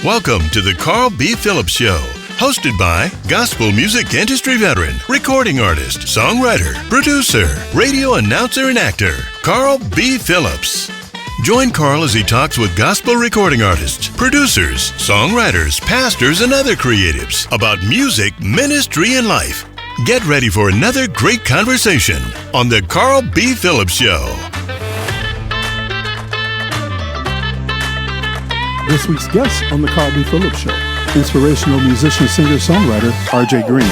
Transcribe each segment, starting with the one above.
Welcome to the Carl B. Phillips Show, hosted by gospel music industry veteran, recording artist, songwriter, producer, radio announcer, and actor, Carl B. Phillips. Join Carl as he talks with gospel recording artists, producers, songwriters, pastors, and other creatives about music, ministry, and life. Get ready for another great conversation on the Carl B. Phillips Show. This week's guest on the Carl B. Phillips Show, inspirational musician, singer-songwriter, RJay Green.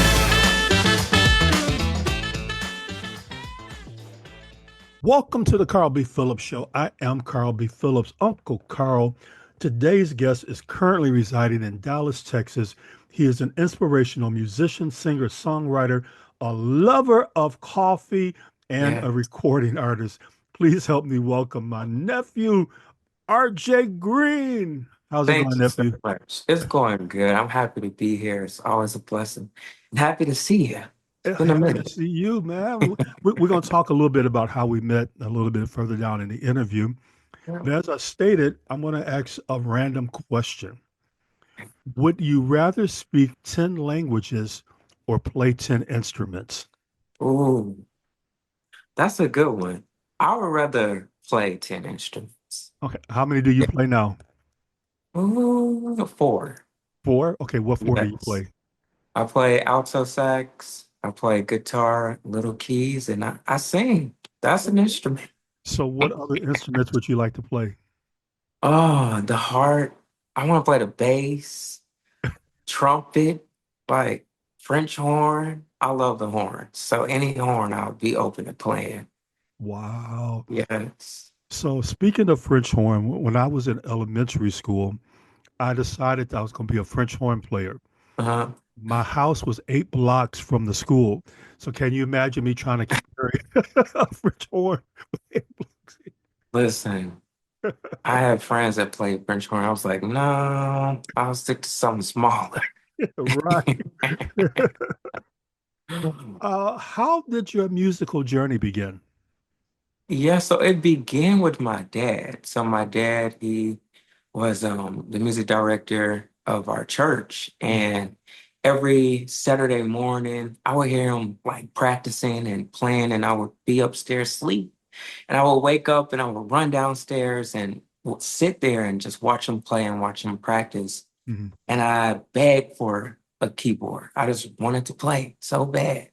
Welcome to the Carl B. Phillips Show. I am Carl B. Phillips, Uncle Carl. Today's guest is currently residing in Dallas, Texas. He is an inspirational musician, singer, songwriter, a lover of coffee, and a recording artist. Please help me welcome my nephew, RJay Green. How's it going, nephew? So much. It's going good. I'm happy to be here. It's always a blessing. I'm happy to see you. It's been a Happy minute. to see you, man. We're going to talk a little bit about how we met a little bit further down in the interview. But as I stated, I'm going to ask a random question. Would you rather speak 10 languages or play 10 instruments? Ooh, that's a good one. I would rather play 10 instruments. Okay. How many do you play now? Ooh, 4. 4? Okay. What 4 do you Yes. play? I play alto sax, I play guitar, little keys, and I sing. That's an instrument. So what other instruments would you like to play? Oh, the heart. I want to play the bass, trumpet, like French horn. I love the horn. So any horn I'll be open to playing. Wow. Yes. So speaking of French horn, when I was in elementary school, I decided that I was going to be a French horn player. Uh-huh. My house was 8 blocks from the school. So can you imagine me trying to carry a French horn with 8 blocks? Listen, I had friends that played French horn. I was like, no, I'll stick to something smaller. Right. How did your musical journey begin? Yeah, so it began with my dad. So my dad, he was the music director of our church, and every Saturday morning, I would hear him like practicing and playing, and I would be upstairs sleep, and I would wake up and I would run downstairs and would sit there and just watch him play and watch him practice. Mhm. And I begged for a keyboard. I just wanted to play so bad.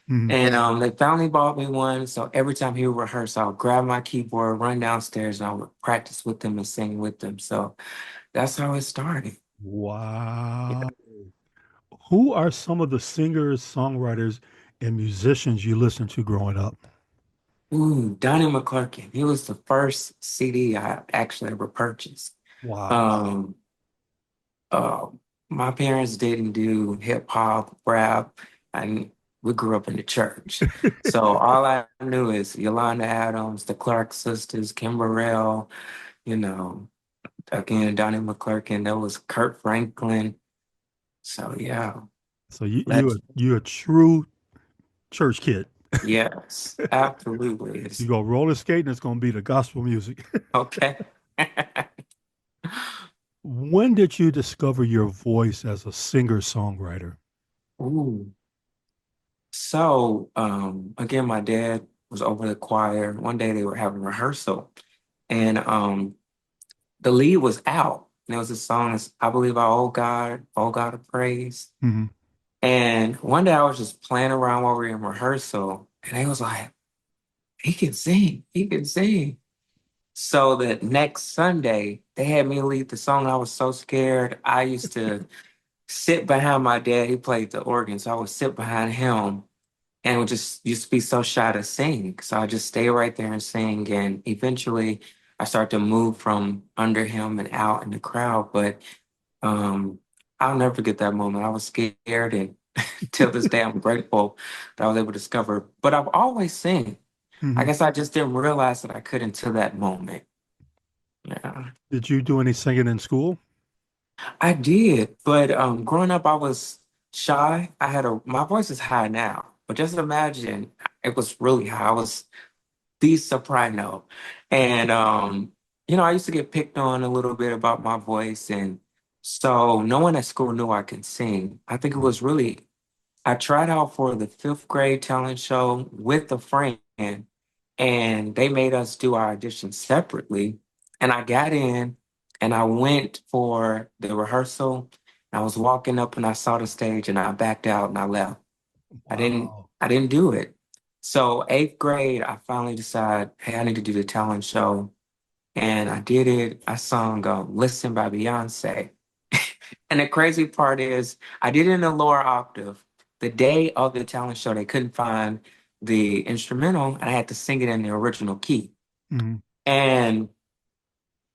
Mhm. And they finally bought me one. So every time he would rehearse, I would grab my keyboard, run downstairs, and I would practice with them and sing with them. So that's how it started. Wow. Who are some of the singers, songwriters, and musicians you listened to growing up? Ooh, Donnie McClurkin. He was the first CD I actually ever purchased. Wow. Um, uh, my parents didn't do hip hop, rap, and we grew up in the church. So all I knew is Yolanda Adams, the Clark sisters, Kim Burrell, you know, again, Donnie McClurkin, that was Kurt Franklin. So yeah, So you let's you a true church kid. yes, absolutely. You It's go roller skating, it's going to be the gospel music. okay. When did you discover your voice as a singer-songwriter? Ooh. So again, my dad was over the choir. One day they were having rehearsal, and the lead was out. And there was a song, I believe I owe God of praise. Mhm. And one day I was just playing around while we were in rehearsal, and they was like, he can sing, he can sing. So the next Sunday, they had me lead the song. I was so scared. I used to sit behind my dad. He played the organ, so I would sit behind him and would just used to be so shy to sing. So I just stay right there and sing. And eventually I start to move from under him and out in the crowd. But I'll never forget that moment. I was scared, and till this day I'm grateful that I was able to discover. But I've always sing. I Mhm. guess I just didn't realize that I could until that moment. Yeah. Did you do any singing in school? I did, but growing up I was shy. My voice is high now, but just imagine it was really high. I was the soprano. And I used to get picked on a little bit about my voice, and So no one at school knew I could sing. I think it was really, I tried out for the fifth grade talent show with a friend, and they made us do our audition separately. And I got in and I went for the rehearsal. I was walking up and I saw the stage and I backed out and I left. I didn't Wow. I didn't do it. So eighth grade, I finally decided, hey, I need to do the talent show. And I did it. I sung Listen by Beyonce. And the crazy part is I did it in a lower octave. The day of the talent show, they couldn't find the instrumental, and I had to sing it in the original key. Mhm. And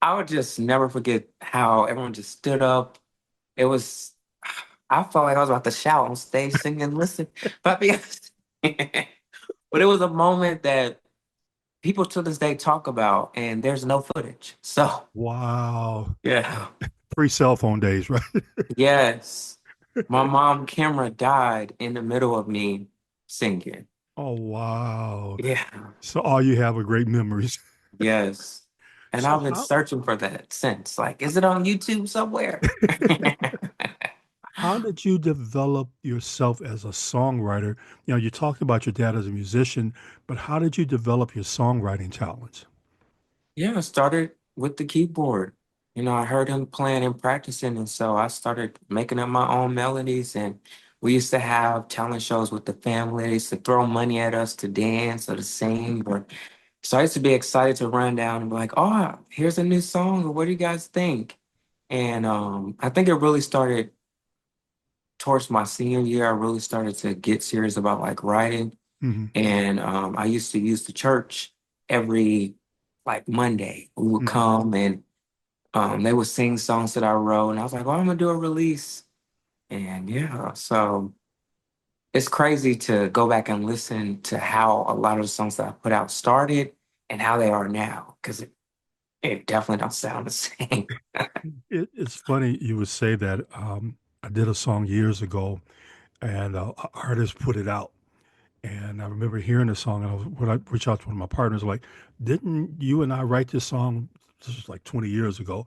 I would just never forget how everyone just stood up. It was, I felt like I was about to shout on stage singing, Listen, Papi. But it was a moment that people to this day talk about, and there's no footage. So, Wow. yeah, Pre-cell phone days, right? yes. My mom camera died in the middle of me singing. Oh, wow. Yeah, So all you have are great memories. yes. And So I've been how searching for that since. Like, is it on YouTube somewhere? how did you develop yourself as a songwriter? You know, you talked about your dad as a musician, but how did you develop your songwriting talents? Yeah, I started with the keyboard. I heard him playing and practicing, and so I started making up my own melodies. And we used to have talent shows with the family. They used to throw money at us to dance or to sing. So I used to be excited to run down and be like, "Oh, here's a new song. Or what do you guys think?" And I think it really started towards my senior year. I really started to get serious about like writing. Hmm. And I used to use the church every like Monday. We would Hmm. come and they would sing songs that I wrote, and I was like, "Oh, I'm gonna do a release." And yeah, so it's crazy to go back and listen to how a lot of the songs that I put out started and how they are now, because it definitely don't sound the same. It's funny you would say that. I did a song years ago, and an artist put it out. And I remember hearing the song, and when I reached out to one of my partners, like, didn't you and I write this song? This was like 20 years ago.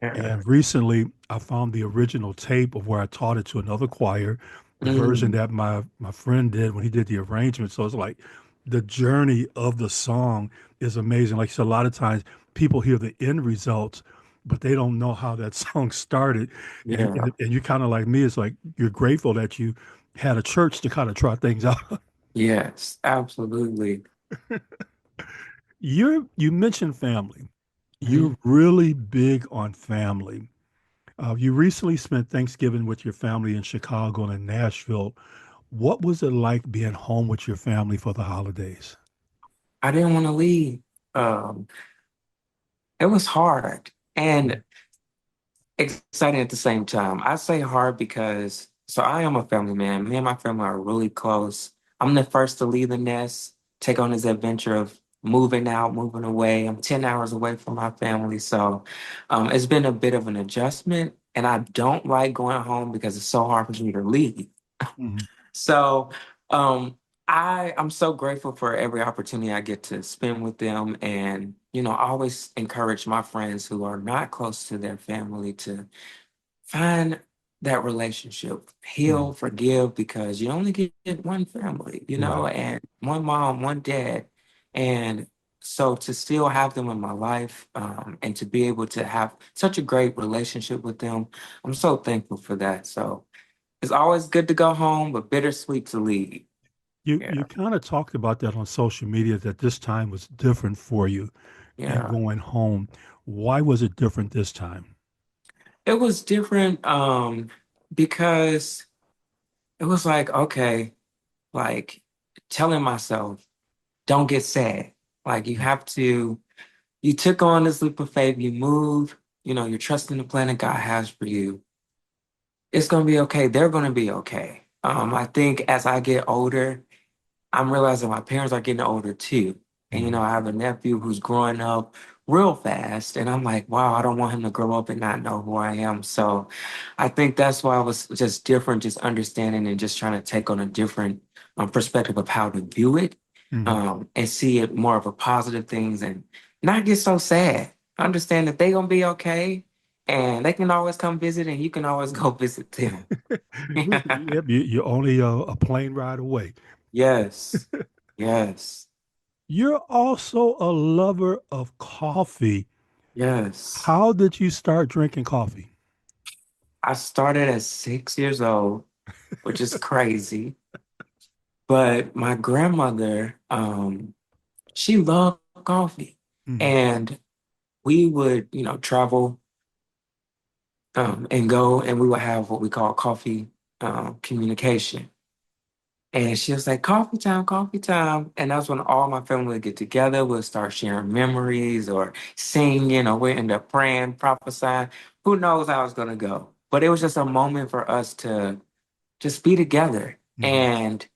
Yeah. And recently, I found the original tape of where I taught it to another choir, the version Mm, that my friend did when he did the arrangement. So it's like the journey of the song is amazing. Like so, a lot of times people hear the end results, but they don't know how that song started. And yeah. and you're kind of like me. It's like you're grateful that you had a church to kind of try things out. Yes, absolutely. You mentioned family. Mhm. You're really big on family. You recently spent Thanksgiving with your family in Chicago and in Nashville. What was it like being home with your family for the holidays? I didn't want to leave. Um, it was hard and exciting at the same time. I say hard because so I am a family man. Me and my family are really close. I'm the first to leave the nest, take on this adventure of moving out, moving away. I'm 10 hours away from my family. So it's been a bit of an adjustment. And I don't like going home because it's so hard for me to leave. Mhm. So um, I'm so grateful for every opportunity I get to spend with them. And, I always encourage my friends who are not close to their family to find that relationship, Mhm. heal, forgive, because you only get one family, Right. and one mom, one dad. And so to still have them in my life, and to be able to have such a great relationship with them, I'm so thankful for that. So it's always good to go home, but bittersweet to leave. You Yeah. kind of talked about that on social media that this time was different for you and Yeah. going home. Why was it different this time? It was different because it was like, okay, like telling myself, don't get sad. Like you took on this leap of faith, you move, you're trusting the plan that God has for you. It's gonna be okay. They're gonna be okay. I think as I get older, I'm realizing my parents are getting older too. And Mhm. I have a nephew who's growing up real fast. And I'm like, wow, I don't want him to grow up and not know who I am. So I think that's why I was just different, just understanding and just trying to take on a different perspective of how to view it, Mhm. and see it more of a positive things and not get so sad. Understand that they're gonna be okay. and they can always come visit, and you can always go visit them. Yep, you're only a plane ride away. Yes, yes, You're also a lover of coffee. yes. How did you start drinking coffee? I started at 6 years old, which is crazy. But my grandmother, she loved coffee. Mhm. And we would, travel and go, and we would have what we call coffee communication. And she was like, coffee time, coffee time. And that's when all my family would get together. We'll start sharing memories or singing, or we end up praying, prophesying. Who knows how it's going to go? But it was just a moment for us to just be together. Mhm. And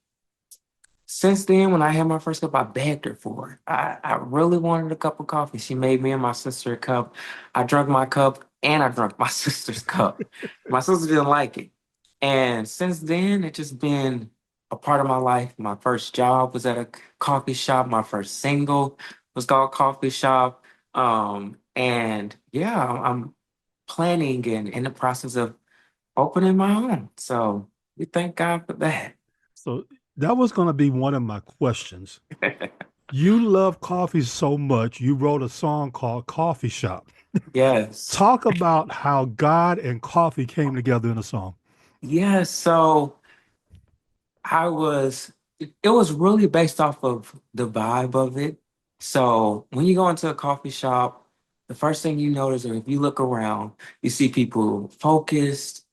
since then, when I had my first cup, I begged her for it. I really wanted a cup of coffee. She made me and my sister a cup. I drank my cup and I drank my sister's cup. My sister didn't like it. And since then, it's just been a part of my life. My first job was at a coffee shop. My first single was called Coffee Shop. And yeah, I'm planning and in the process of opening my own. So we thank God for that. So that was going to be one of my questions. You love coffee so much, you wrote a song called Coffee Shop. Yes. Talk about how God and coffee came together in a song. Yes. So it was really based off of the vibe of it. So when you go into a coffee shop, the first thing you notice, or if you look around, you see people focused,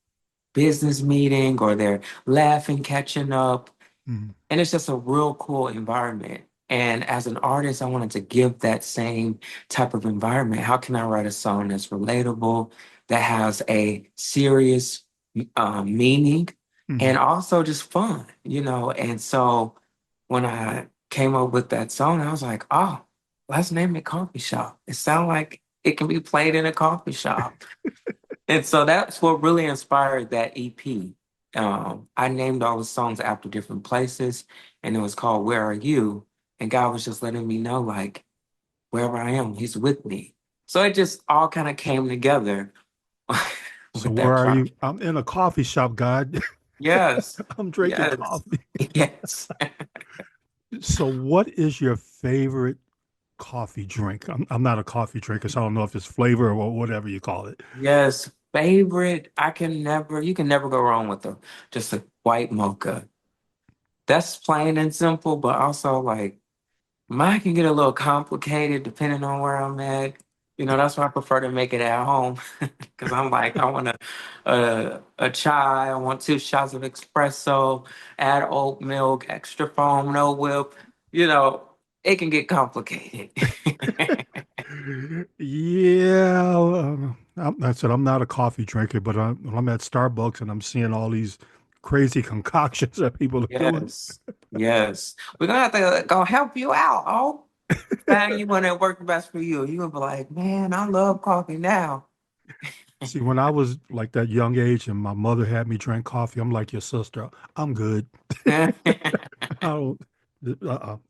business meeting, or they're laughing, catching up. Mhm. And it's just a real cool environment. And as an artist, I wanted to give that same type of environment. How can I write a song that's relatable, that has a serious meaning, Mhm. and also just fun, And so when I came up with that song, I was like, oh, let's name it Coffee Shop. It sounds like it can be played in a coffee shop. And so that's what really inspired that EP. I named all the songs after different places, and it was called Where Are You? And God was just letting me know, like, wherever I am, He's with me. So it just all kind of came together So with where that are you? project. I'm in a coffee shop, God. Yes, I'm drinking yes, coffee. yes. So what is your favorite coffee drink? I'm not a coffee drinker, so I don't know if it's flavor or whatever you call it. Yes, favorite. You can never go wrong with just a white mocha. That's plain and simple, but also like, mine can get a little complicated depending on where I'm at. That's why I prefer to make it at home because I'm like, I want a chai, I want 2 shots of espresso, add oat milk, extra foam, no whip. You know, it can get complicated. Yeah, I said I'm not a coffee drinker, but when I'm at Starbucks and I'm seeing all these crazy concoctions that people are doing. Yes, yes. We're gonna have to go help you out. Oh, find you one that works best for you. You're gonna be like, man, I love coffee now. See, when I was like that young age and my mother had me drink coffee, I'm like your sister. I'm good. I don't,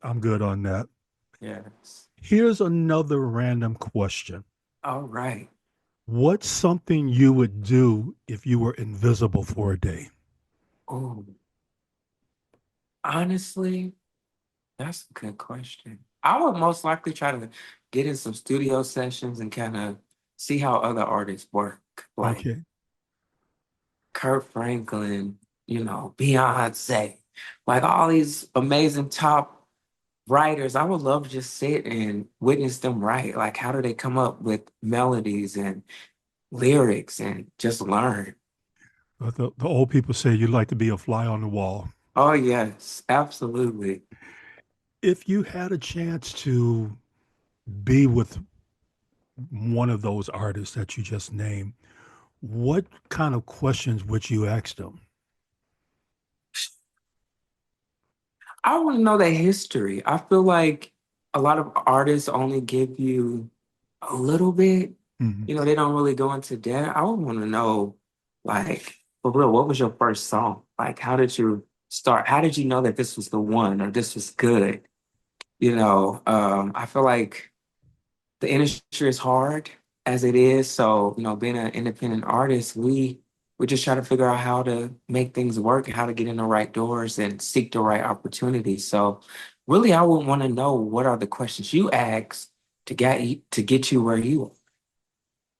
I'm good on that. Yes. Here's another random question. All right. What's something you would do if you were invisible for a day? Oh, honestly, that's a good question. I would most likely try to get in some studio sessions and kind of see how other artists work, like Okay. Kurt Franklin, Beyonce, like all these amazing top writers. I would love to just sit and witness them write. Like, how do they come up with melodies and lyrics and just learn? The old people say you'd like to be a fly on the wall. Oh, yes, absolutely. If you had a chance to be with one of those artists that you just named, what kind of questions would you ask them? I want to know their history. I feel like a lot of artists only give you a little bit. Mhm. They don't really go into depth. I would want to know, like, for real, what was your first song? Like, how did you start? How did you know that this was the one or this was good? I feel like the industry is hard. as it is. So, being an independent artist, we just try to figure out how to make things work and how to get in the right doors and seek the right opportunities. So really I would want to know what are the questions you ask to get you where you are.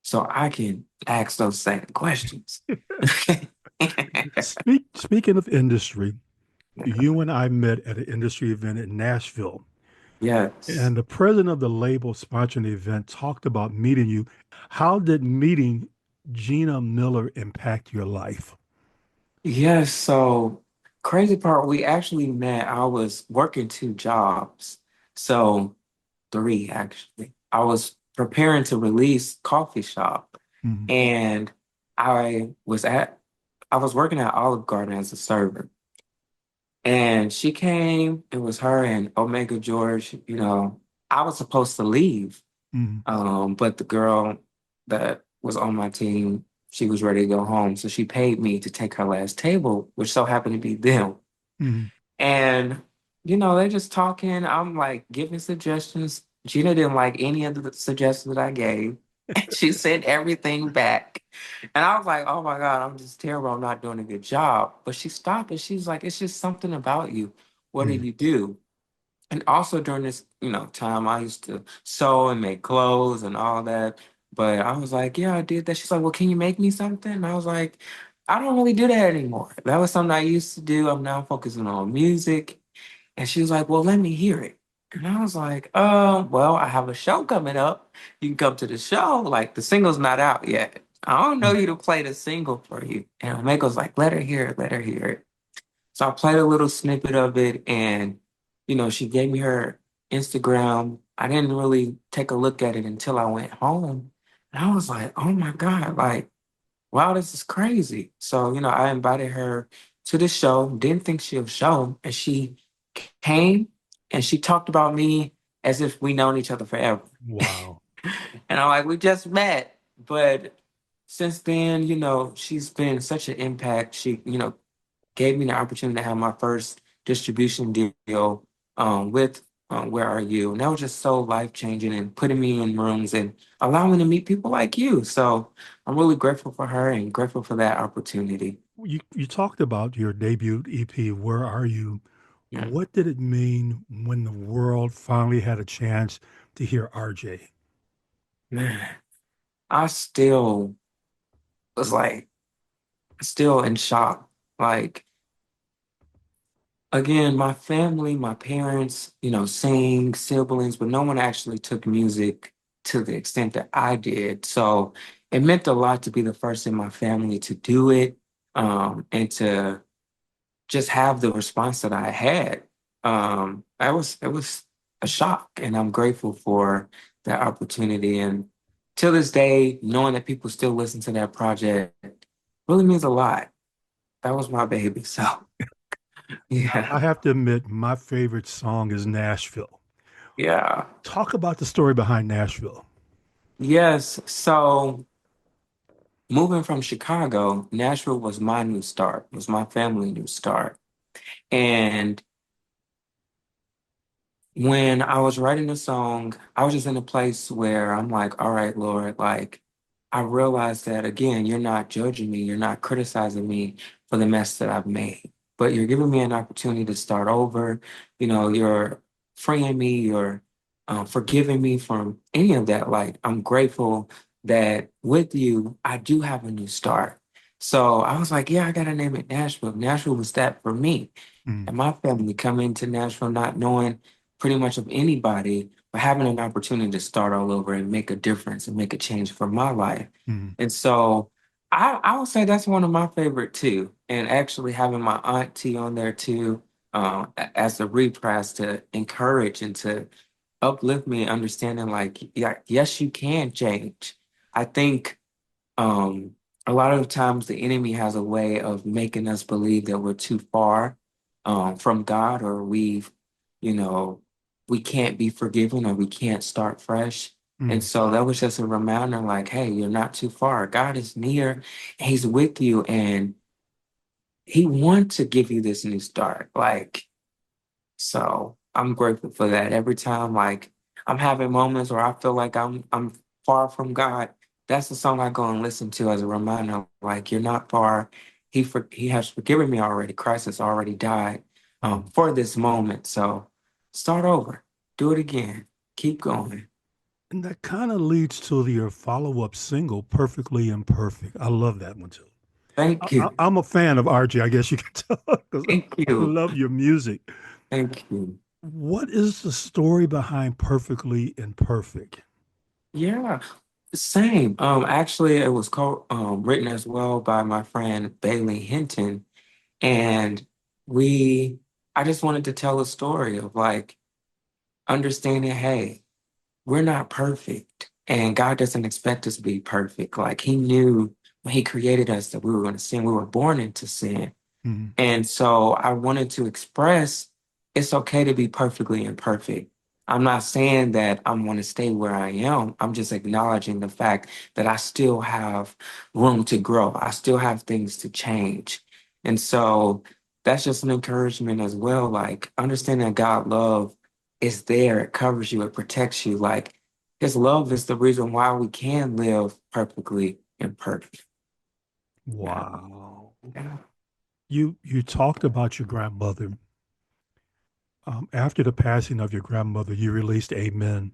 So I can ask those same questions. Speaking of industry, you and I met at an industry event in Nashville, Yes. and the president of the label sponsoring the event talked about meeting you. How did meeting Gina Miller impact your life? Yes. So crazy part, we actually met. I was working two jobs. So three actually. I was preparing to release Coffee Shop, Mhm. and I was at I was working at Olive Garden as a server. And she came, it was her and Omega George, I was supposed to leave. Mhm. But the girl that was on my team, she was ready to go home. So she paid me to take her last table, which so happened to be them. Mhm. And, they're just talking. I'm like giving suggestions. Gina didn't like any of the suggestions that I gave. She sent everything back. And I was like, oh my God, I'm just terrible. I'm not doing a good job. But she stopped and she's like, it's just something about you. What do Mhm. you do? And also during this, time, I used to sew and make clothes and all that. But I was like, yeah, I did that. She's like, well, can you make me something? And I was like, I don't really do that anymore. That was something I used to do. I'm now focusing on music. And she was like, well, let me hear it. And I was like, well, I have a show coming up. You can come to the show. Like, the single's not out yet. I don't know you to play the single for you. And Omega was like, let her hear it, let her hear it. So I played a little snippet of it, and she gave me her Instagram. I didn't really take a look at it until I went home. And I was like, oh my God, like, wow, this is crazy. So, I invited her to the show, didn't think she'll show, and she came and she talked about me as if we known each other forever. Wow. And I'm like, we just met. But since then, she's been such an impact. She, gave me the opportunity to have my first distribution deal with Where Are You? And that was just so life changing and putting me in rooms and allowing me to meet people like you. So I'm really grateful for her and grateful for that opportunity. You talked about your debut EP, Where Are You? Yeah. What did it mean when the world finally had a chance to hear RJ? Man, I still was like, still in shock. Like, again, my family, my parents, sing, siblings, but no one actually took music to the extent that I did. So it meant a lot to be the first in my family to do it, and to just have the response that I had. It was a shock, and I'm grateful for that opportunity. And till this day, knowing that people still listen to that project really means a lot. That was my baby. So Now, I yeah, have to admit, my favorite song is Nashville. yeah. Talk about the story behind Nashville. Yes. So moving from Chicago, Nashville was my new start, was my family new start. And when I was writing the song, I was just in a place where I'm like, all right, Lord, like I realized that again, you're not judging me, you're not criticizing me for the mess that I've made, but you're giving me an opportunity to start over. You're freeing me, you're forgiving me from any of that. Like I'm grateful that with you, I do have a new start. So I was like, yeah, I gotta name it Nashville. Nashville was that for me Mm, and my family coming to Nashville not knowing pretty much of anybody, but having an opportunity to start all over and make a difference and make a change for my life. mm, And so I would say that's one of my favorite too. And actually having my auntie on there too, as a reprise to encourage and to uplift me, understanding like, yeah, yes, you can change. I think um, a lot of times the enemy has a way of making us believe that we're too far from God, or you know, we can't be forgiven or we can't start fresh. And mm. so that was just a reminder like, hey, you're not too far. God is near, and He's with you, and He wants to give you this new start. Like, so I'm grateful for that. Every time, like, I'm having moments where I feel like I'm far from God, that's the song I go and listen to as a reminder, like, you're not far. He has forgiven me already. Christ has already died Mm. for this moment. So start over, do it again, keep going. And that kind of leads to your follow-up single, Perfectly Imperfect. I love that one too. Thank you. I'm a fan of RJ, I guess you can tell, because Thank I you. love your music. Thank you. What is the story behind Perfectly Imperfect? Yeah, same. Actually, it was written as well by my friend Bailey Hinton, and we. I just wanted to tell a story of like understanding, hey, we're not perfect, and God doesn't expect us to be perfect. Like He knew when He created us that we were going to sin. We were born into sin, Mhm. and so I wanted to express it's okay to be perfectly imperfect. I'm not saying that I'm going to stay where I am. I'm just acknowledging the fact that I still have room to grow. I still have things to change. And so that's just an encouragement as well. Like understanding that God love is there. It covers you. It protects you. Like His love is the reason why we can live perfectly imperfect. Yeah. Wow. Yeah. You talked about your grandmother. After the passing of your grandmother, you released Amen.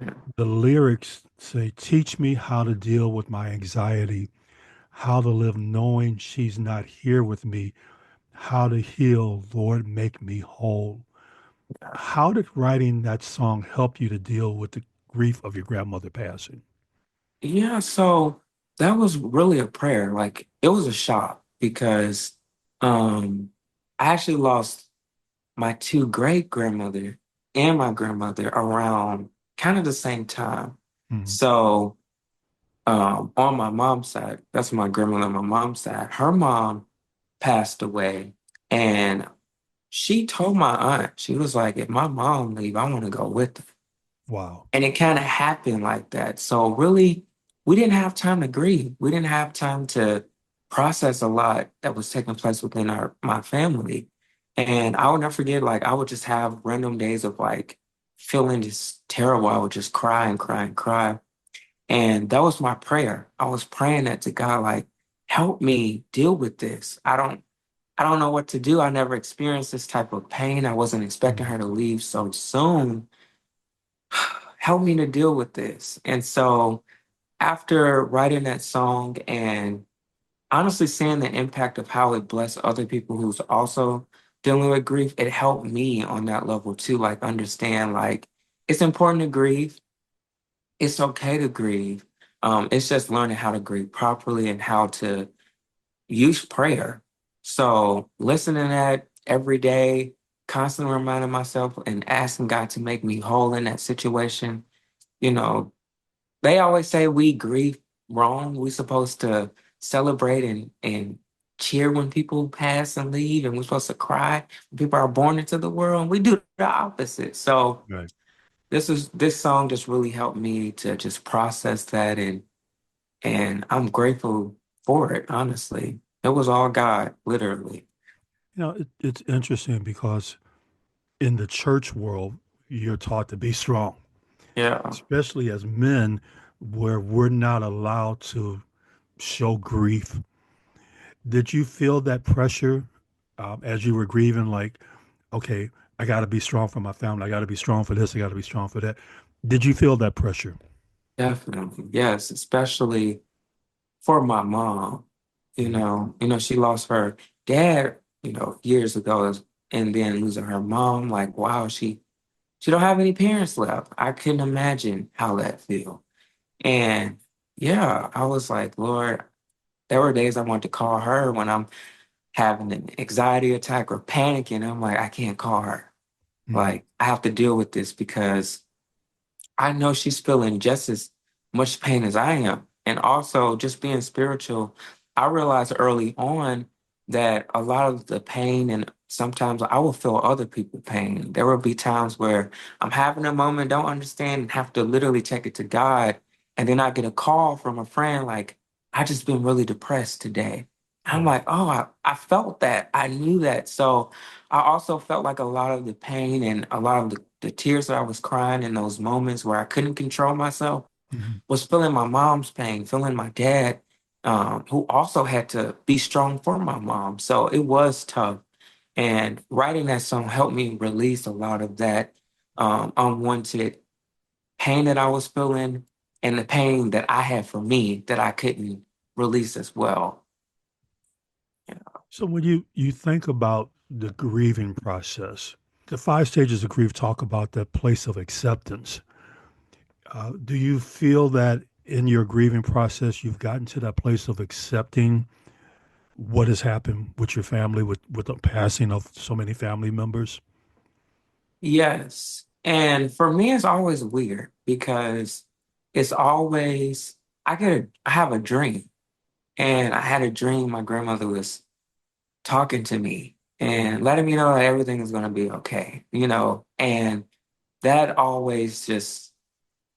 Yeah. The lyrics say, "Teach me how to deal with my anxiety, how to live knowing she's not here with me, how to heal, Lord, make me whole." How did writing that song help you to deal with the grief of your grandmother passing? Yeah, so that was really a prayer. Like it was a shock because I actually lost my two great grandmother and my grandmother around kind of the same time. Mhm. So on my mom's side, that's my grandmother on my mom's side, her mom passed away and she told my aunt, she was like, if my mom leave, I want to go with her. Wow. And it kind of happened like that. So really, we didn't have time to grieve. We didn't have time to process a lot that was taking place within my family. And I would never forget, like I would just have random days of like feeling just terrible. I would just cry and cry and cry. And that was my prayer. I was praying that to God, like, help me deal with this. I don't know what to do. I never experienced this type of pain. I wasn't expecting Mhm. her to leave so soon. Help me to deal with this. And so after writing that song and honestly seeing the impact of how it blessed other people who's also dealing with grief, it helped me on that level too. Like understand like it's important to grieve. It's okay to grieve. It's just learning how to grieve properly and how to use prayer. So listening to that every day, constantly reminding myself and asking God to make me whole in that situation, you know, they always say we grieve wrong. We're supposed to celebrate and cheer when people pass and leave, and we're supposed to cry when people are born into the world. And we do the opposite. So Right. this song just really helped me to just process that, and I'm grateful for it. Honestly, it was all God, literally. It's interesting because in the church world, you're taught to be strong, Yeah, especially as men, where we're not allowed to show grief. Did you feel that pressure as you were grieving? Like, okay, I got to be strong for my family. I got to be strong for this. I got to be strong for that. Did you feel that pressure? definitely. Yes, especially for my mom. Mhm. She lost her dad, years ago, and then losing her mom. Like, wow, she don't have any parents left. I couldn't imagine how that feel. And yeah, I was like, Lord, there were days I wanted to call her when I'm having an anxiety attack or panicking. I'm like, I can't call her. Mhm. Like, I have to deal with this because I know she's feeling just as much pain as I am. And also, just being spiritual, I realized early on that a lot of the pain, and sometimes I will feel other people's pain. There will be times where I'm having a moment, don't understand, and have to literally take it to God. And then I get a call from a friend like, I just been really depressed today. I'm Wow. like, oh, I felt that. I knew that. So I also felt like a lot of the pain and a lot of the tears that I was crying in those moments where I couldn't control myself. Mhm. was feeling my mom's pain, feeling my dad, who also had to be strong for my mom. So it was tough. And writing that song helped me release a lot of that unwanted pain that I was feeling and the pain that I had for me that I couldn't release as well. So when you think about the grieving process, the five stages of grief talk about that place of acceptance. Do you feel that in your grieving process you've gotten to that place of accepting what has happened with your family, with the passing of so many family members? Yes. And for me, it's always weird because it's always, I have a dream. And I had a dream my grandmother was talking to me and letting me know that everything is going to be okay, and that always just,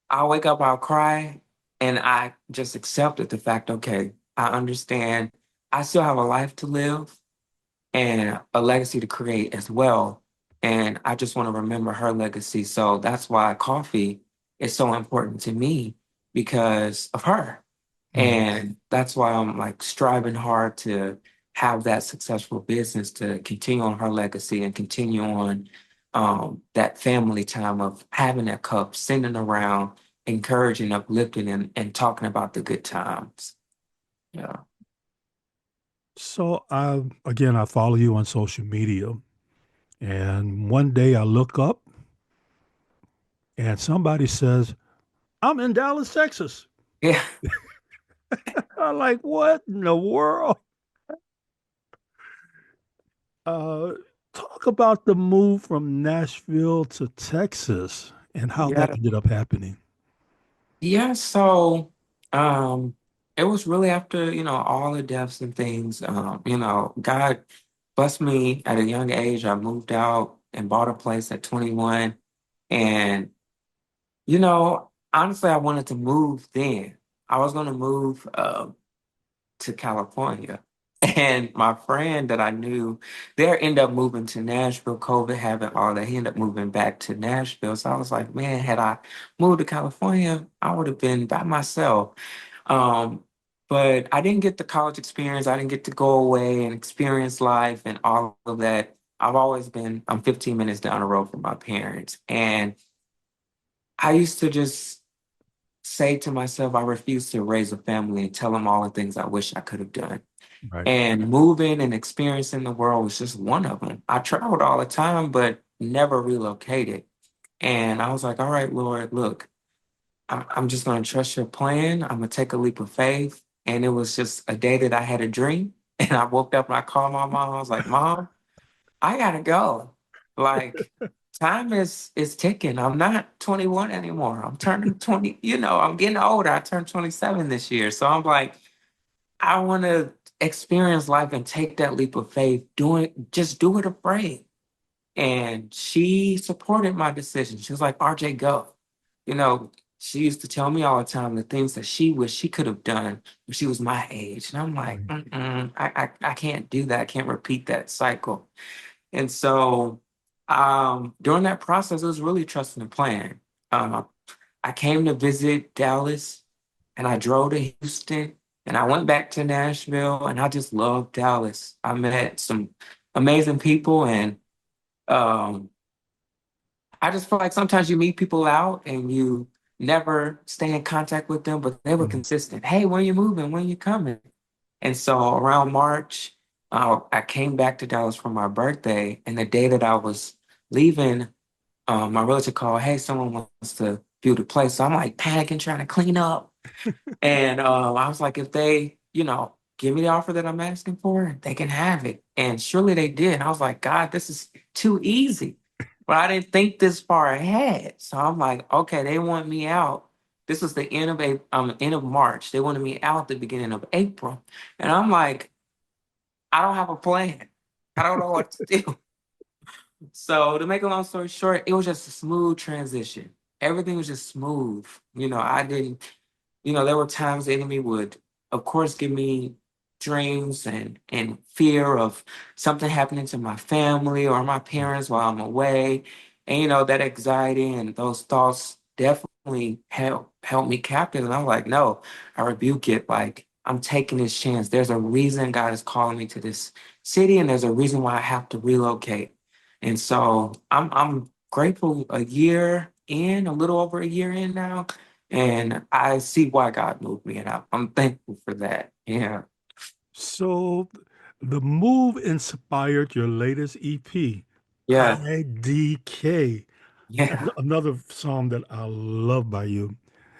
I'll wake up, I'll cry, and I just accepted the fact, okay, I understand I still have a life to live and a legacy to create as well. And I just want to remember her legacy. So that's why coffee is so important to me because of her. Mm. And that's why I'm like striving hard to have that successful business to continue on her legacy and continue on that family time of having that cup, sitting around, encouraging, uplifting, and talking about the good times. Yeah. So I follow you on social media, and one day I look up and somebody says, "I'm in Dallas, Texas." Yeah. I'm like, "What in the world?" Uh, Talk about the move from Nashville to Texas and how that Yeah. ended up happening. Yeah, so um it was really after, all the deaths and things, God blessed me at a young age. I moved out and bought a place at 21. And, honestly, I wanted to move then. I was gonna move to California. And my friend that I knew there ended up moving to Nashville, COVID having all that. He ended up moving back to Nashville. So I was like, man, had I moved to California, I would have been by myself. Um, but I didn't get the college experience. I didn't get to go away and experience life and all of that. I'm 15 minutes down the road from my parents. And I used to just say to myself, I refuse to raise a family and tell them all the things I wish I could have done. Right. And moving and experiencing the world was just one of them. I traveled all the time, but never relocated. And I was like, all right, Lord, look, I'm just going to trust your plan. I'm going to take a leap of faith. And it was just a day that I had a dream. And I woke up and I called my mom. I was like, Mom, I gotta go. Like, time is ticking. I'm not 21 anymore. I'm turning 20, I'm getting older. I turned 27 this year. So I'm like, I want to experience life and take that leap of faith, just do it afraid. And she supported my decision. She was like, RJ, go. You know, she used to tell me all the time the things that she wished she could have done when she was my age. And I'm like, Right. I can't do that. I can't repeat that cycle. And so during that process, it was really trusting the plan. Um, I came to visit Dallas and I drove to Houston and I went back to Nashville and I just loved Dallas. I met some amazing people and um, I just feel like sometimes you meet people out and you never stay in contact with them, but they were Mm. consistent. Hey, when you moving? When you coming? And so around March, I came back to Dallas for my birthday. And the day that I was leaving, my relative called, hey, someone wants to view the place. So I'm like panicking, trying to clean up. And I was like, if they, give me the offer that I'm asking for, they can have it. And surely they did. I was like, God, this is too easy. But I didn't think this far ahead. So I'm like, okay, they want me out. This was the end of March. They wanted me out the beginning of April. And I'm like, I don't have a plan. I don't know what to do. So to make a long story short, it was just a smooth transition. Everything was just smooth. I didn't, there were times the enemy would, of course, give me dreams and fear of something happening to my family or my parents while I'm away. And, that anxiety and those thoughts definitely held me captive. And I'm like, no, I rebuke it. Like, I'm taking this chance. There's a reason God is calling me to this city, and there's a reason why I have to relocate. And so I'm grateful a year in, a little over a year in now, and I see why God moved me, and I'm thankful for that. Yeah. So the move inspired your latest EP, Yeah. IDK, Yeah. another song that I love by you.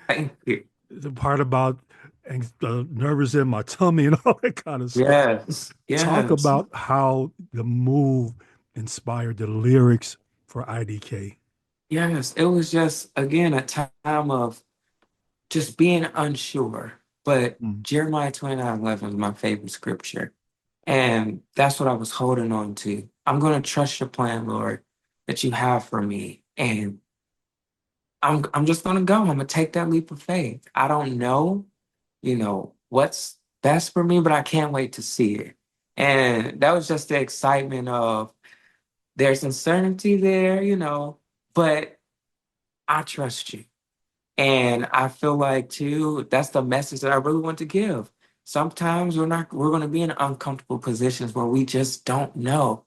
Thank you. The part about nervous in my tummy and all that kind of stuff. Yes. Talk Yes. about how the move inspired the lyrics for IDK. Yes. It was just, again, a time of just being unsure. But Mm. Jeremiah 29:11 is my favorite scripture. And that's what I was holding on to. I'm going to trust your plan, Lord, that you have for me. And I'm just going to go. I'm going to take that leap of faith. I don't know, what's best for me, but I can't wait to see it. And that was just the excitement of there's uncertainty there, but I trust you. And I feel like too, that's the message that I really want to give. Sometimes we're going to be in uncomfortable positions where we just don't know.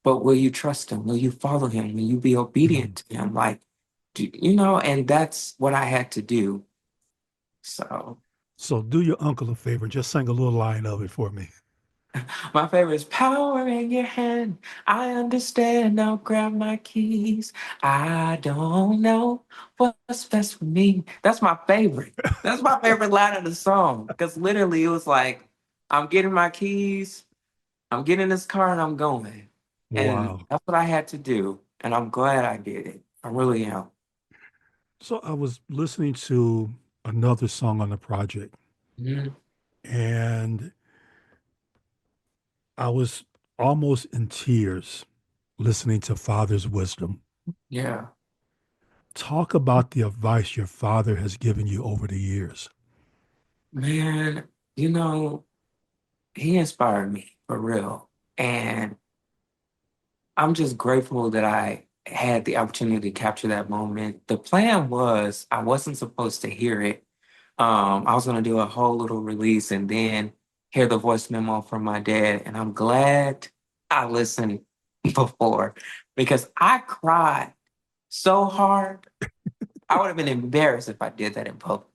But will you trust him? Will you follow him? Will you be Mm. obedient to him? Like, and that's what I had to do. So So do your uncle a favor and just sing a little line of it for me. my favorite is power in your hand. I understand. Now grab my keys. I don't know what's best for me. That's my favorite. That's my favorite line of the song. Because literally it was like, I'm getting my keys, I'm getting in this car and I'm going. And Wow. that's what I had to do. And I'm glad I did it. I really am. So I was listening to another song on the project, Mhm. and I was almost in tears listening to Father's wisdom. Yeah. Talk about the advice your father has given you over the years. Man, he inspired me for real. And I'm just grateful that I had the opportunity to capture that moment. The plan was I wasn't supposed to hear it. I was going to do a whole little release and then hear the voice memo from my dad. And I'm glad I listened before because I cried so hard. I would have been embarrassed if I did that in public.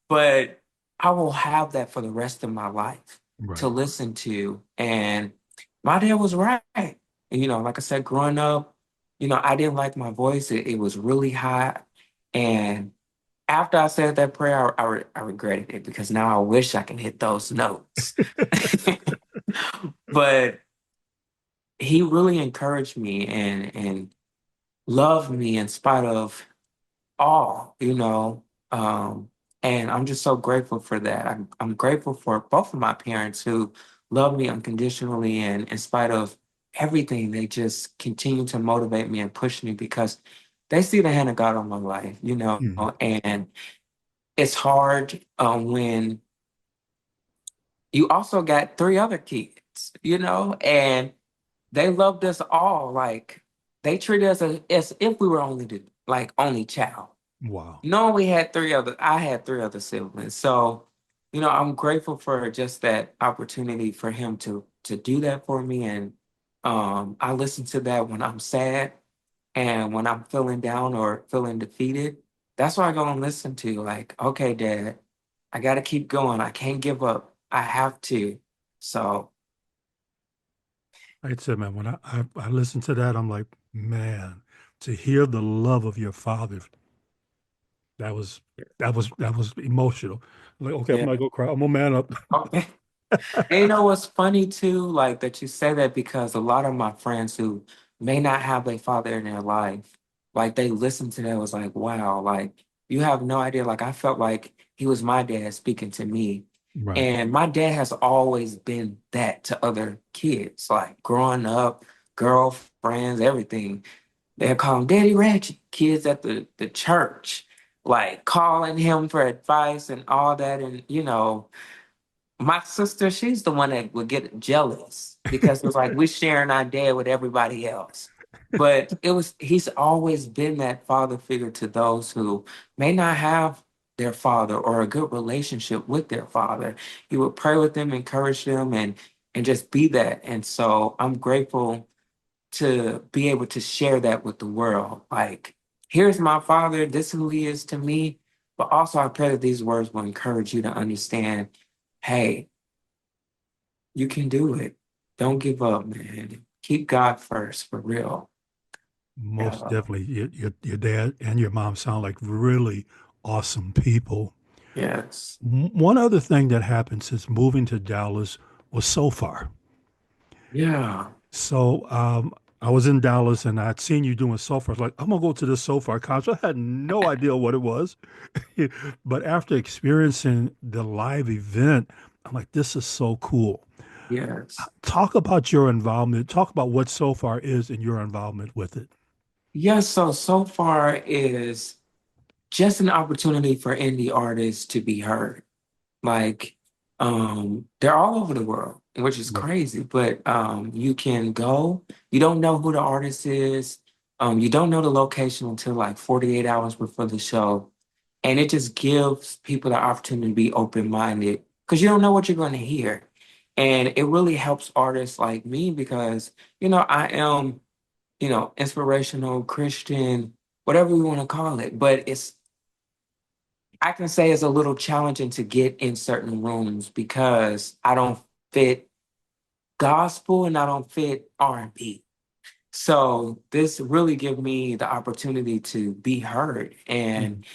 But I will have that for the rest of my life to Right. listen to. And my dad was right. And, like I said, growing up, I didn't like my voice. It was really high. And after I said that prayer, I regretted it because now I wish I can hit those notes. But he really encouraged me and loved me in spite of all, and I'm just so grateful for that. I'm grateful for both of my parents who love me unconditionally, and in spite of everything, they just continue to motivate me and push me because they see the hand of God on my life, Mm. and it's hard when you also got three other kids, and they loved us all like they treated us as if we were only child. Wow. No, I had three other siblings. So, I'm grateful for just that opportunity for him to do that for me. And I listen to that when I'm sad and when I'm feeling down or feeling defeated. That's what I go and listen to. Like, okay, Dad, I gotta keep going. I can't give up. I have to. So Like I said, man, when I listen to that, I'm like, man, to hear the love of your father, that was that was emotional. I'm like, okay, I'm yeah. not gonna cry. I'm gonna man up. Okay. And what's funny too, like that you say that because a lot of my friends who may not have a father in their life, like they listen to that was like, wow, like you have no idea. Like I felt like he was my dad speaking to me. Right. And my dad has always been that to other kids, like growing up, girlfriends, everything. They'll call him Daddy Ratchet, kids at the church, like calling him for advice and all that. And my sister, she's the one that would get jealous because it was like we're sharing our dad with everybody else. But he's always been that father figure to those who may not have their father or a good relationship with their father. He would pray with them, encourage them, and just be that. And so I'm grateful to be able to share that with the world. Like, here's my father, this is who he is to me. But also I pray that these words will encourage you to understand, hey, you can do it. Don't give up, man. Keep God first for real. Most Yeah. definitely. Your dad and your mom sound like really awesome people. Yes. One other thing that happened since moving to Dallas was SoFar. Yeah. So I was in Dallas and I'd seen you doing SoFar. I was like, I'm gonna go to this SoFar concert. I had no idea what it was. But after experiencing the live event, I'm like, this is so cool. Yes. Talk about your involvement. Talk about what SoFar is and your involvement with it. Yes. So far is just an opportunity for indie artists to be heard. Like, they're all over the world, which is Right. crazy, but you can go, you don't know who the artist is, you don't know the location until like 48 hours before the show. And it just gives people the opportunity to be open-minded because you don't know what you're going to hear. And it really helps artists like me because, I am, inspirational, Christian, whatever we want to call it. But I can say it's a little challenging to get in certain rooms because I don't fit gospel and I don't fit R&B. So this really gave me the opportunity to be heard. And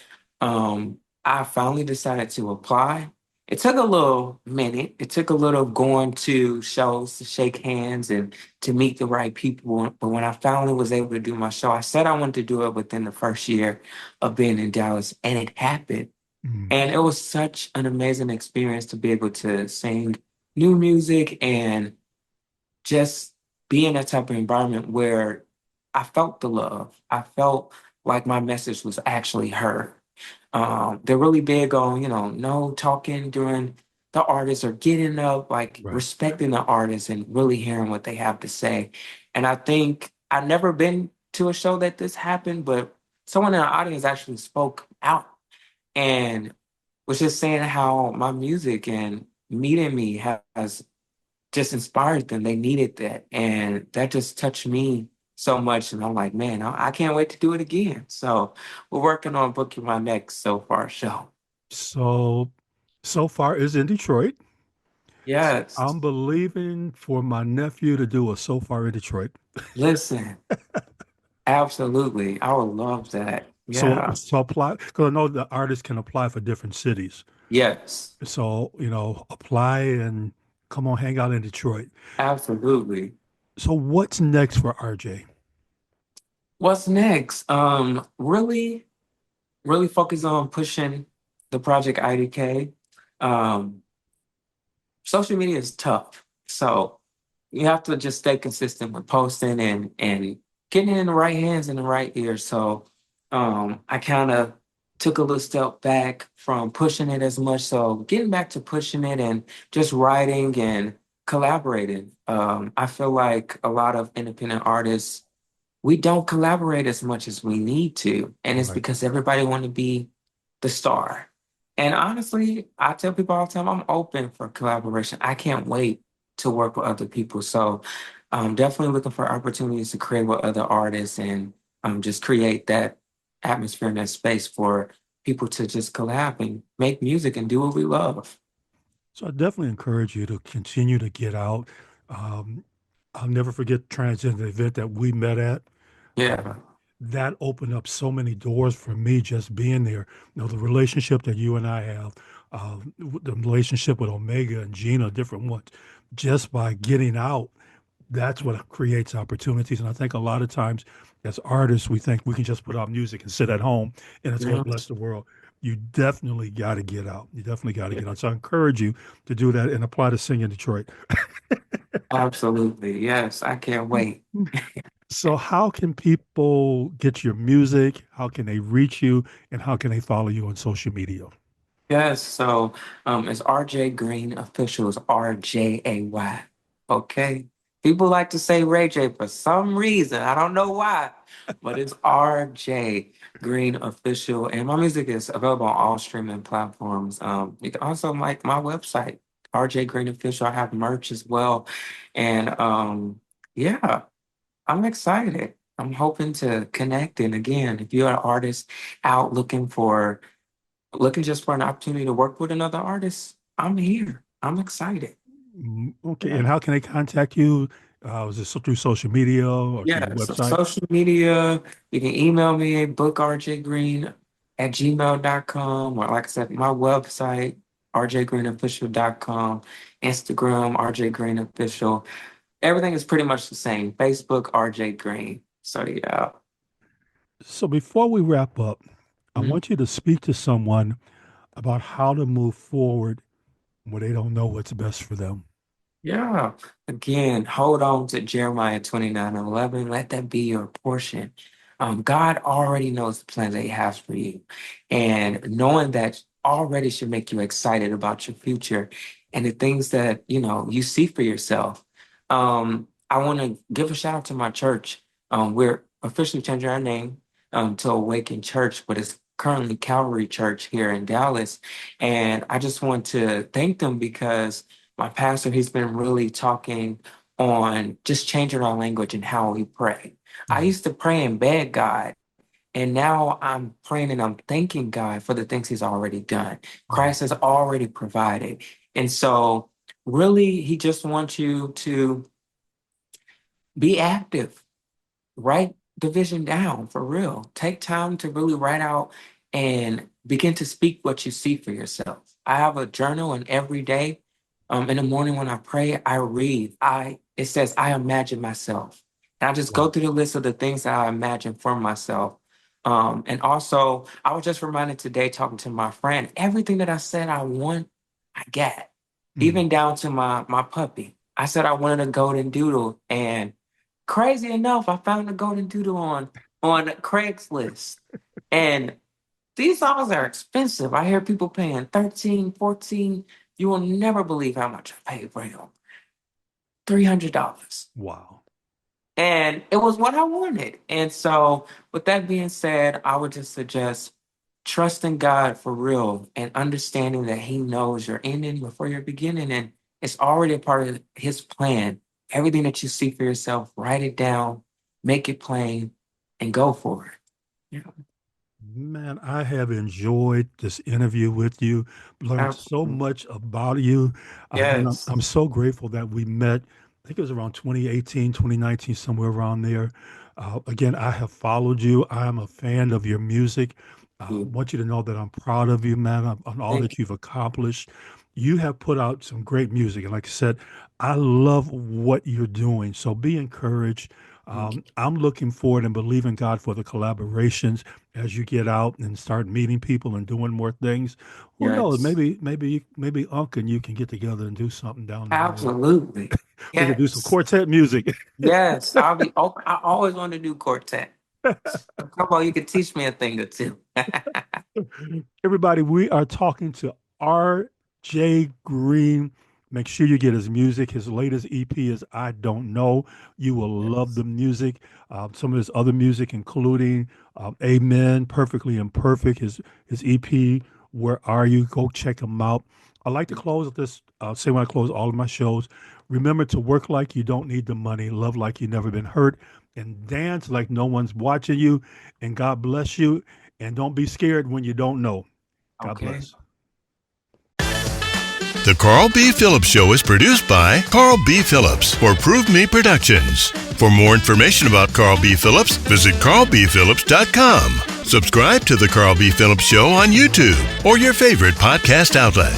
Mhm. I finally decided to apply. It took a little minute. It took a little going to shows to shake hands and to meet the right people. But when I finally was able to do my show, I said I wanted to do it within the first year of being in Dallas, and it happened. Mhm. And it was such an amazing experience to be able to sing new music and just be in that type of environment where I felt the love. I felt like my message was actually heard. They're really big on, no talking during the artist or getting up, like Right. respecting the artist and really hearing what they have to say. And I think I've never been to a show that this happened, but someone in the audience actually spoke out and was just saying how my music and meeting me has just inspired them. They needed that. And that just touched me so much. And I'm like, man, I can't wait to do it again. So we're working on booking my next SoFar show. So, SoFar is in Detroit. Yes. I'm believing for my nephew to do a SoFar in Detroit. Listen, absolutely. I would love that. So, Yeah. so apply because I know the artists can apply for different cities. Yes. So, apply and come on, hang out in Detroit. Absolutely. So, what's next for RJ? What's next? Really focus on pushing the project IDK. Um, Social media is tough. So you have to just stay consistent with posting and getting it in the right hands and the right ears. So I kind of took a little step back from pushing it as much. So getting back to pushing it and just writing and collaborating. I feel like a lot of independent artists, we don't collaborate as much as we need to. And it's Right. because everybody want to be the star. And honestly, I tell people all the time, I'm open for collaboration. I can't wait to work with other people. So I'm definitely looking for opportunities to create with other artists and just create that atmosphere and that space for people to just collab and make music and do what we love. So, I definitely encourage you to continue to get out. Um, I'll never forget the event that we met at. Yeah. Um, that opened up so many doors for me just being there. The relationship that you and I have, the relationship with Omega and Gina, different ones, just by getting out, that's what creates opportunities. And I think a lot of times as artists, we think we can just put out music and sit at home and it's going to Mhm. bless the world. You definitely got to get out. You definitely got to get out. So I encourage you to do that and apply to sing in Detroit. Absolutely. Yes. I can't wait. So, how can people get your music? How can they reach you? And how can they follow you on social media? Yes, so it's RJ Green official is RJAY. Okay. People like to say RJay for some reason. I don't know why, but it's RJay Green Official. And my music is available on all streaming platforms. You can also like my website, RJay Green Official. I have merch as well. And yeah, I'm excited. I'm hoping to connect. And again, if you're an artist out looking just for an opportunity to work with another artist, I'm here. I'm excited. Okay, Yeah. and how can they contact you? Is it through social media or through your Yeah, so website? social media, you can email me, bookrjgreen@gmail.com, or like I said, my website, rjgreenofficial.com, Instagram, rjgreenofficial. Everything is pretty much the same. Facebook, RJ Green. So yeah. So before we wrap up, I Mhm. want you to speak to someone about how to move forward when they don't know what's best for them. Yeah. Again, hold on to Jeremiah 29:11. Let that be your portion. God already knows the plans that He has for you. And knowing that already should make you excited about your future and the things that, you see for yourself. I want to give a shout out to my church. We're officially changing our name to Awaken Church, but it's currently Calvary Church here in Dallas. And I just want to thank them because my pastor, he's been really talking on just changing our language and how we pray. I Mm. used to pray and beg God, and now I'm praying and I'm thanking God for the things He's already done. Mm. Christ has already provided. And so, really, He just wants you to be active. Write the vision down for real. Take time to really write out and begin to speak what you see for yourself. I have a journal, and every day, in the morning when I pray, I read. It says I imagine myself. And I just go Wow. through the list of the things that I imagine for myself. And also, I was just reminded today talking to my friend, everything that I said I want, I got. Mm. Even down to my puppy. I said I wanted a golden doodle, and crazy enough, I found a golden doodle on Craigslist. And these dogs are expensive. I hear people paying 13, 14. You will never believe how much I paid for him. $300. Wow. And it was what I wanted. And so, with that being said, I would just suggest trusting God for real and understanding that He knows your ending before your beginning. And it's already a part of His plan. Everything that you see for yourself, write it down, make it plain, and go for it. Yeah. Man, I have enjoyed this interview with you, learned so Absolutely. much about you. And I'm, Yes. I'm so grateful that we met. I think it was around 2018, 2019, somewhere around there. Again, I have followed you. I am a fan of your music. I want you to know that I'm proud of you, man, on all Thank that you've accomplished. You have put out some great music. And like I said, I love what you're doing. So be encouraged. you. I'm looking forward and believing God for the collaborations as you get out and start meeting people and doing more things. Who knows? Yes. Maybe Unc and you can get together and do something down the road. Absolutely. We could do some Yes. quartet music. Yes. I always want to do quartet. So come on, you can teach me a thing or two. Everybody, we are talking to RJay Green. Make sure you get his music. His latest EP is I Don't Know. You will love Yes. the music. Some of his other music, including Amen, Perfectly Imperfect, his EP, Where Are You? Go check him out. I like to close with this, say when I close all of my shows, remember to work like you don't need the money, love like you've never been hurt, and dance like no one's watching you. And God bless you. And don't be scared when you don't know. God Okay. bless. The Carl B. Phillips Show is produced by Carl B. Phillips for Prove Me Productions. For more information about Carl B. Phillips, visit carlbphillips.com. Subscribe to The Carl B. Phillips Show on YouTube or your favorite podcast outlet.